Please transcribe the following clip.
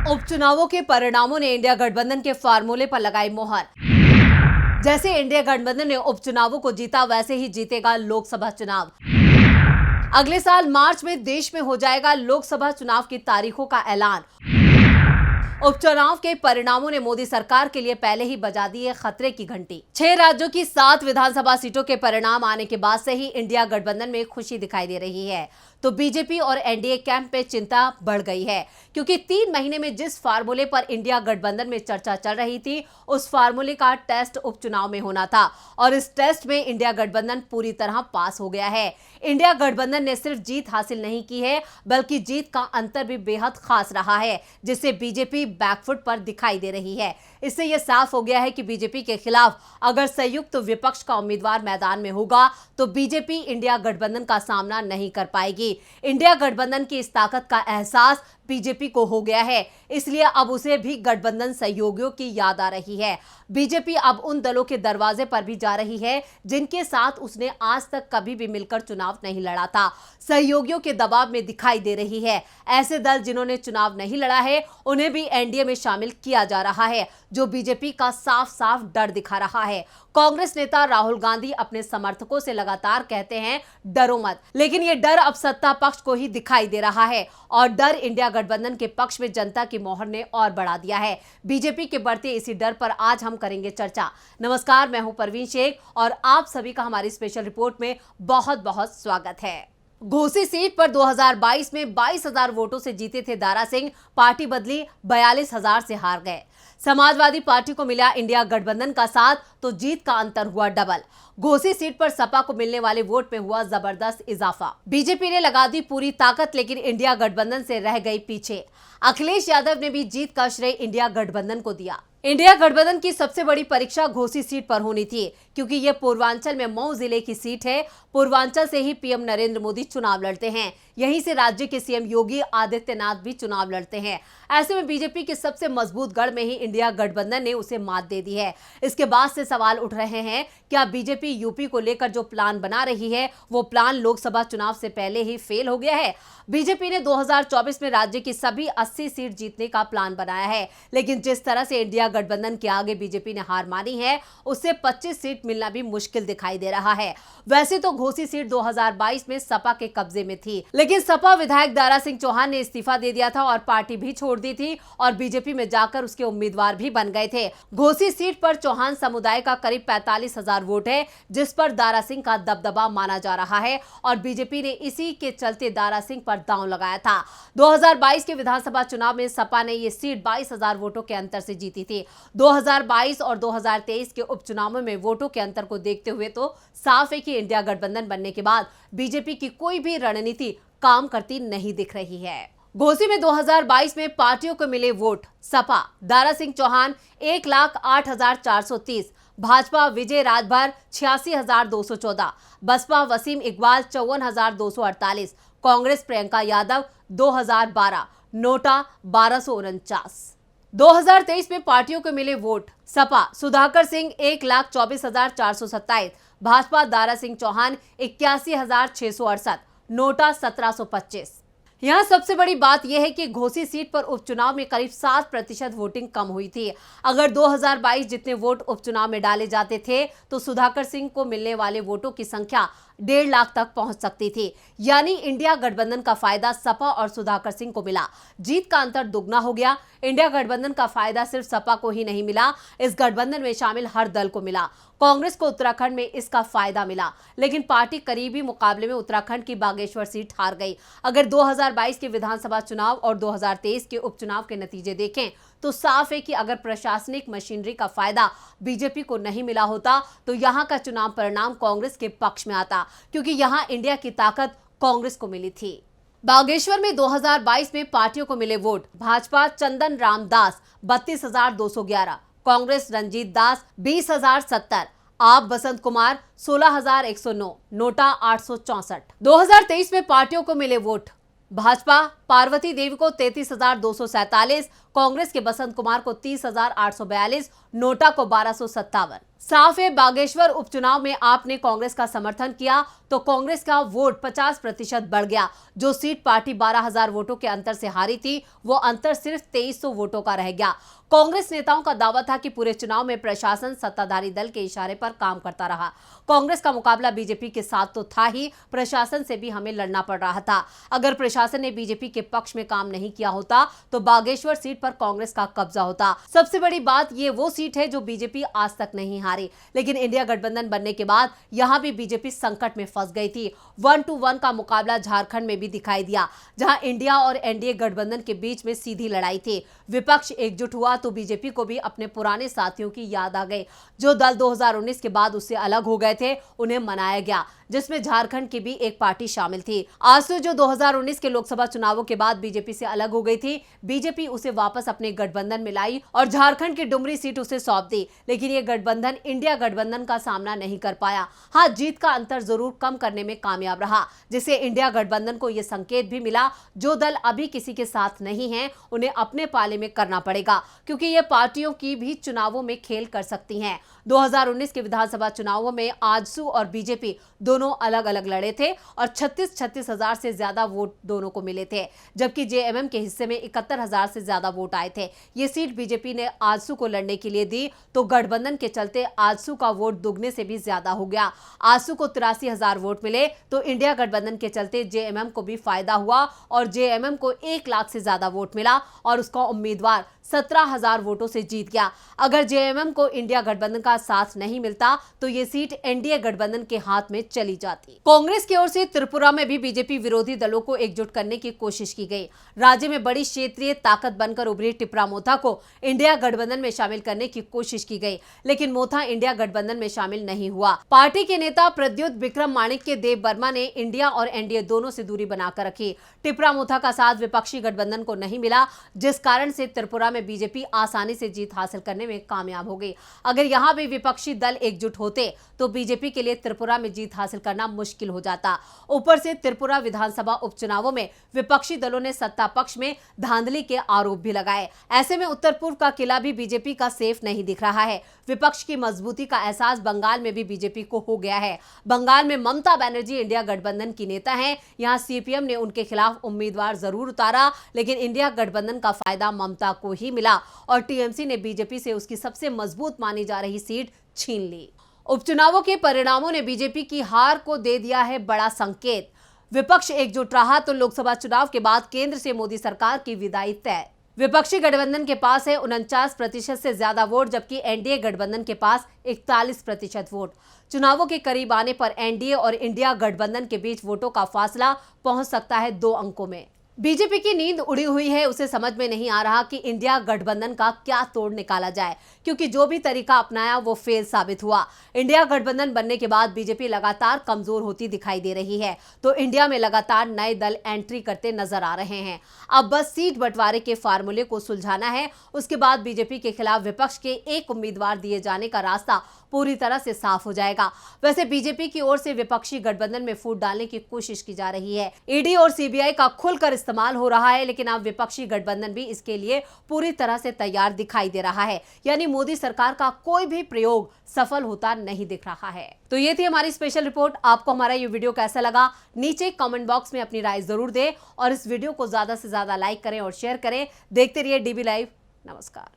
उपचुनावों के परिणामों ने इंडिया गठबंधन के फार्मूले पर लगाई मोहर। जैसे इंडिया गठबंधन ने उपचुनावों को जीता, वैसे ही जीतेगा लोकसभा चुनाव। अगले साल मार्च में देश में हो जाएगा लोकसभा चुनाव की तारीखों का ऐलान। उपचुनाव के परिणामों ने मोदी सरकार के लिए पहले ही बजा दी है खतरे की घंटी। 6 राज्यों की 7 विधानसभा सीटों के परिणाम आने के बाद से ही इंडिया गठबंधन में खुशी दिखाई दे रही है, तो बीजेपी और एनडीए कैंप में चिंता बढ़ गई है, क्योंकि 3 महीने में जिस फार्मूले पर इंडिया गठबंधन में चर्चा चल रही थी, उस फार्मूले का टेस्ट उपचुनाव में होना था और इस टेस्ट में इंडिया गठबंधन पूरी तरह पास हो गया है। इंडिया गठबंधन ने सिर्फ जीत हासिल नहीं की है, बल्कि जीत का अंतर भी बेहद खास रहा है, जिससे बीजेपी बैकफुट पर दिखाई दे रही है। इससे यह साफ हो गया है कि बीजेपी के खिलाफ अगर संयुक्त विपक्ष का उम्मीदवार मैदान में होगा तो बीजेपी इंडिया गठबंधन का सामना नहीं कर पाएगी। इंडिया गठबंधन की इस ताकत का एहसास बीजेपी को हो गया है, इसलिए अब उसे भी गठबंधन सहयोगियों की याद आ रही है। बीजेपी अब उन दलों के दरवाजे पर भी जा रही है जिनके साथ उसने आज तक कभी भी मिलकर चुनाव नहीं लड़ा था। सहयोगियों के दबाव में दिखाई दे रही है। ऐसे दल जिन्होंने चुनाव नहीं लड़ा है, उन्हें भी एनडीए में शामिल किया जा रहा है, जो बीजेपी का साफ साफ डर दिखा रहा है। कांग्रेस नेता राहुल गांधी अपने समर्थकों से लगातार कहते हैं डरो मत, लेकिन ये डर अब सत्ता पक्ष को ही दिखाई दे रहा है और डर इंडिया गठबंधन के पक्ष में जनता की मोहर ने और बढ़ा दिया है। बीजेपी के बढ़ते इसी डर पर आज हम करेंगे चर्चा। नमस्कार, मैं हूं परवीन शेख और आप सभी का हमारी स्पेशल रिपोर्ट में बहुत बहुत स्वागत है। घोसी सीट पर 2022 में 22,000 वोटों से जीते थे दारा सिंह, पार्टी बदली 42,000 से हार गए। समाजवादी पार्टी को मिला इंडिया गठबंधन का साथ, तो जीत का अंतर हुआ डबल। घोसी सीट पर सपा को मिलने वाले वोट में हुआ जबरदस्त इजाफा। बीजेपी ने लगा दी पूरी ताकत, लेकिन इंडिया गठबंधन से रह गई पीछे। अखिलेश यादव ने भी जीत का श्रेय इंडिया गठबंधन को दिया। इंडिया गठबंधन की सबसे बड़ी परीक्षा घोसी सीट पर होनी थी, क्योंकि यह पूर्वांचल में मऊ जिले की सीट है। पूर्वांचल से ही पीएम नरेंद्र मोदी चुनाव लड़ते हैं, यहीं से राज्य के सीएम योगी आदित्यनाथ भी चुनाव लड़ते हैं। ऐसे में बीजेपी के सबसे मजबूत गढ़ में ही इंडिया गठबंधन ने उसे मात दे दी है। इसके बाद से सवाल उठ रहे हैं, क्या बीजेपी यूपी को लेकर जो प्लान बना रही है, वो प्लान लोकसभा चुनाव से पहले ही फेल हो गया है? बीजेपी ने 2024 में राज्य की सभी 80 सीट जीतने का प्लान बनाया है, लेकिन जिस तरह से इंडिया गठबंधन के आगे बीजेपी ने हार मानी है, उससे 25 सीट मिलना भी मुश्किल दिखाई दे रहा है। वैसे तो घोसी सीट 2022 में सपा के कब्जे में थी, लेकिन सपा विधायक दारा सिंह चौहान ने इस्तीफा दे दिया था और पार्टी भी छोड़ दी थी और बीजेपी में जाकर उसके उम्मीदवार भी बन गए थे। घोसी सीट पर चौहान समुदाय का करीब 45,000 वोट है, जिस पर दारा सिंह का दबदबा माना जा रहा है और बीजेपी ने इसी के चलते दारा सिंह पर दांव लगाया था। 2022 के विधानसभा चुनाव में सपा ने ये सीट 22,000 वोटों के अंतर से जीती थी। 2022 और 2023 के उपचुनावों में वोटों के अंतर को देखते हुए तो साफ है कि इंडिया गठबंधन बनने के बाद बीजेपी की कोई भी रणनीति काम करती नहीं दिख रही है। घोसी में 2022 में पार्टियों को मिले वोट: सपा दारा सिंह चौहान 1,08,430, भाजपा विजय राजभर 86,214, बसपा वसीम इकबाल 54,248, कांग्रेस प्रियंका यादव 2,012, नोटा 1,249। 2023 में पार्टियों को मिले वोट: सपा सुधाकर सिंह 1,24,427, भाजपा दारा सिंह चौहान 81,668, नोटा 1,725। यहाँ सबसे बड़ी बात यह है कि घोसी सीट पर उपचुनाव में करीब 7% वोटिंग कम हुई थी। अगर 2022 जितने वोट उपचुनाव में डाले जाते थे तो सुधाकर सिंह को मिलने वाले वोटों की संख्या 1.5 लाख तक पहुंच सकती थी। यानी इंडिया गठबंधन का फायदा सपा और सुधाकर सिंह को मिला। जीत का अंतर दुगना हो गया। इंडिया गठबंधन का फायदा सिर्फ सपा को ही नहीं मिला, इस गठबंधन में शामिल हर दल को मिला। कांग्रेस को उत्तराखंड में इसका फायदा मिला, लेकिन पार्टी करीबी मुकाबले में उत्तराखंड की बागेश्वर सीट हार गई। अगर 2022 के विधानसभा चुनाव और 2023 के उपचुनाव के नतीजे देखें तो साफ है कि अगर प्रशासनिक मशीनरी का फायदा बीजेपी को नहीं मिला होता तो यहां का चुनाव परिणाम कांग्रेस के पक्ष में आता, क्योंकि यहां इंडिया की ताकत कांग्रेस को मिली थी। बागेश्वर में 2022 में पार्टियों को मिले वोट: भाजपा चंदन रामदास 32,211, कांग्रेस रंजीत दास 20,070, आप बसंत कुमार 16,109, नोटा 864। 2023 में पार्टियों को मिले वोट: भाजपा पार्वती देवी को 33,247, कांग्रेस के बसंत कुमार को 30,842, नोटा को 1257। साफ है, बागेश्वर उपचुनाव में आपने कांग्रेस का समर्थन किया तो कांग्रेस का वोट 50% बढ़ गया। जो सीट पार्टी 12,000 वोटों के अंतर से हारी थी, वो अंतर सिर्फ 2300 वोटों का रह गया। कांग्रेस नेताओं का दावा था कि पूरे चुनाव में प्रशासन सत्ताधारी दल के इशारे पर काम करता रहा। कांग्रेस का मुकाबला बीजेपी के साथ तो था ही, प्रशासन से भी हमें लड़ना पड़ रहा था। अगर प्रशासन ने बीजेपी के पक्ष में काम नहीं किया होता तो बागेश्वर सीट पर कांग्रेस का कब्जा होता। सबसे बड़ी बात, ये वो सीट है जो बीजेपी आज तक नहीं हारी, लेकिन इंडिया गठबंधन बनने के बाद यहां भी बीजेपी संकट में फंस गई थी। 1-1 का मुकाबला झारखंड में भी दिखाई दिया, जहां इंडिया और एनडीए गठबंधन के बीच में सीधी लड़ाई थी। विपक्ष एकजुट हुआ तो बीजेपी को भी अपने पुराने साथियों की याद आ गई। जो दल 2019 के बाद उससे अलग हो गए थे, उन्हें मनाया गया, जिसमें झारखंड की भी एक पार्टी शामिल थी। आजसू जो 2019 के लोकसभा चुनावों के बाद बीजेपी से अलग हो गई थी, बीजेपी उसे वापस अपने गठबंधन में लाई और झारखंड की डुमरी सीट उसे सौंप दी। लेकिन ये गठबंधन इंडिया गठबंधन का सामना नहीं कर पाया। हाँ, जीत का अंतर जरूर कम करने में कामयाब रहा, जिससे इंडिया गठबंधन को यह संकेत भी मिला, जो दल अभी किसी के साथ नहीं है, उन्हें अपने पाले में करना पड़ेगा, क्योंकि ये पार्टियों की भी चुनावों में खेल कर सकती हैं। 2019 के विधानसभा चुनावों में आजसू और बीजेपी दोनों अलग अलग लड़े थे और 36 हजार से ज्यादा वोट दोनों को मिले थे, जबकि जेएमएम के हिस्से में 71,000 से ज्यादा वोट आए थे। ये सीट बीजेपी ने आजसू को लड़ने के लिए दी तो गठबंधन के चलते आजसू का वोट दुगने से भी ज्यादा हो गया। आजसू को 83,000 वोट मिले तो इंडिया गठबंधन के चलते जेएमएम को भी फायदा हुआ और जेएमएम को 1 लाख से ज्यादा वोट मिला और उसका उम्मीदवार 17,000 वोटों से जीत गया। अगर जेएमएम को इंडिया गठबंधन का साथ नहीं मिलता तो ये सीट एनडीए गठबंधन के हाथ में चली जाती। कांग्रेस की ओर से त्रिपुरा में भी बीजेपी विरोधी दलों को एकजुट करने की कोशिश की गई। राज्य में बड़ी क्षेत्रीय ताकत बनकर उभरी टिपरा मोथा को इंडिया गठबंधन में शामिल करने की कोशिश की गई, लेकिन मोथा इंडिया गठबंधन में शामिल नहीं हुआ। पार्टी के नेता प्रद्युत विक्रम माणिक्य देव वर्मा ने इंडिया और एनडीए दोनों से दूरी बनाकर रखी। टिपरा मोथा का साथ विपक्षी गठबंधन को नहीं मिला, जिस कारण से त्रिपुरा में बीजेपी आसानी से जीत हासिल करने में कामयाब हो गई। अगर यहां भी विपक्षी दल एकजुट होते तो बीजेपी के लिए त्रिपुरा में जीत हासिल करना मुश्किल हो जाता। ऊपर से त्रिपुरा विधानसभा उपचुनावों में विपक्षी दलों ने सत्ता पक्ष में धांधली के आरोप भी लगाए। ऐसे में उत्तर पूर्व का किला भी बीजेपी का सेफ नहीं दिख रहा है। विपक्ष की मजबूती का एहसास बंगाल में भी बीजेपी को हो गया है। बंगाल में ममता बनर्जी इंडिया गठबंधन की नेता हैं। यहां सीपीएम ने उनके खिलाफ उम्मीदवार जरूर उतारा, लेकिन इंडिया गठबंधन का फायदा ममता को ही मिला और टीएमसी ने बीजेपी से उसकी सबसे मजबूत मानी जा रही सीट छीन ली। उपचुनावों के परिणामों ने बीजेपी की हार को दे दिया है बड़ा संकेत। विपक्ष एकजुट रहा तो लोकसभा चुनाव के बाद केंद्र से मोदी सरकार की विदाई तय। विपक्षी गठबंधन के पास है 49% से ज्यादा वोट, जबकि एनडीए गठबंधन के पास 41% वोट। चुनावों के करीब आने पर एनडीए और इंडिया गठबंधन के बीच वोटों का फासला पहुंच सकता है 2 अंकों में। बीजेपी की नींद उड़ी हुई है, उसे समझ में नहीं आ रहा कि इंडिया गठबंधन का क्या तोड़ निकाला जाए, क्योंकि जो भी तरीका अपनाया वो फेल साबित हुआ। इंडिया गठबंधन बनने के बाद बीजेपी लगातार कमजोर होती दिखाई दे रही है, तो इंडिया में लगातार नए दल एंट्री करते नजर आ रहे हैं। अब बस सीट बंटवारे के फार्मूले को सुलझाना है, उसके बाद बीजेपी के खिलाफ विपक्ष के एक उम्मीदवार दिए जाने का रास्ता पूरी तरह से साफ हो जाएगा। वैसे बीजेपी की ओर से विपक्षी गठबंधन में फूट डालने की कोशिश की जा रही है। ईडी और सीबीआई का खुलकर इस्तेमाल हो रहा है, लेकिन अब विपक्षी गठबंधन भी इसके लिए पूरी तरह से तैयार दिखाई दे रहा है। यानी मोदी सरकार का कोई भी प्रयोग सफल होता नहीं दिख रहा है। तो ये थी हमारी स्पेशल रिपोर्ट। आपको हमारा ये वीडियो कैसा लगा, नीचे कमेंट बॉक्स में अपनी राय जरूर दें और इस वीडियो को ज्यादा से ज्यादा लाइक करें और शेयर करें। देखते रहिए डीबी लाइव। नमस्कार।